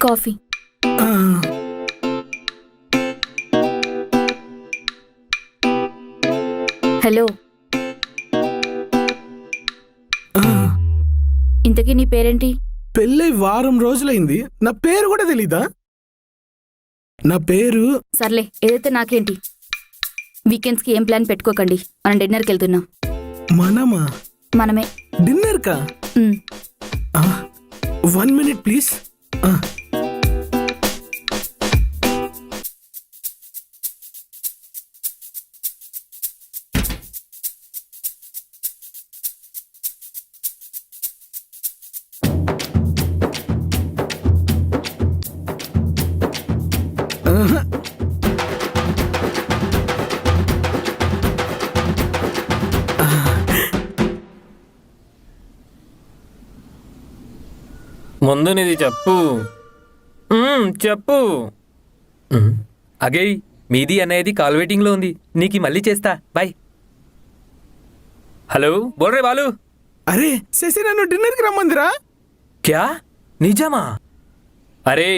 Coffee. Hello, ఇంతకీ నీ పేరేంటి? పెళ్ళై వారం రోజులైంది, నా పేరు కూడా తెలీదా? నా పేరు... సర్లే, ఏదైతే నాకేంటి. వీకెండ్స్ కి ఏం ప్లాన్ పెట్టుకోకండి, మనం డిన్నర్కి వెళ్తున్నాం. మనమా? మనమే. డిన్నర్ కా? 1 minute ప్లీజ్. ముందు నీది చెప్పు. చెప్పు. అగయ్, మీది అనేది కాల్ వెయిటింగ్లో ఉంది. నీకు మళ్ళీ చేస్తా. బాయ్. హలో, బోల్ రే బాలు. అరే శశి, నన్ను డిన్నర్కి రమ్మందిరా. క్యా? నిజమా? అరే,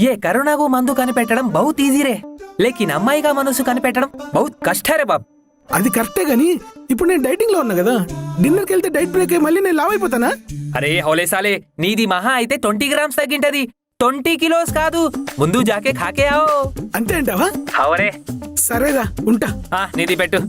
ఏ కరోనాకు మందు కనిపెట్టడం బహుత్ ఈజీ రే, లేకిన్ అమ్మాయిగా మనసు కనిపెట్టడం బహుత్ కష్టరే బాబ్. అది కరెక్టే గానీ ఇప్పుడు నేను డైటింగ్ లో ఉన్నా కదా, డిన్నర్కి వెళ్తే డైట్ బ్రేక్ అయ్యి మళ్ళీ నేను లావ్ అయిపోతానా? అరే హోలే సాలే, నీది మహా అయితే 20 grams తగ్గింటది, 20 kilos కాదు. ముందు జాకే ఖాకే ఆవో. అంతే అంటావా? అవరే. సరేరా, ఉంటా. నీది పెట్టు.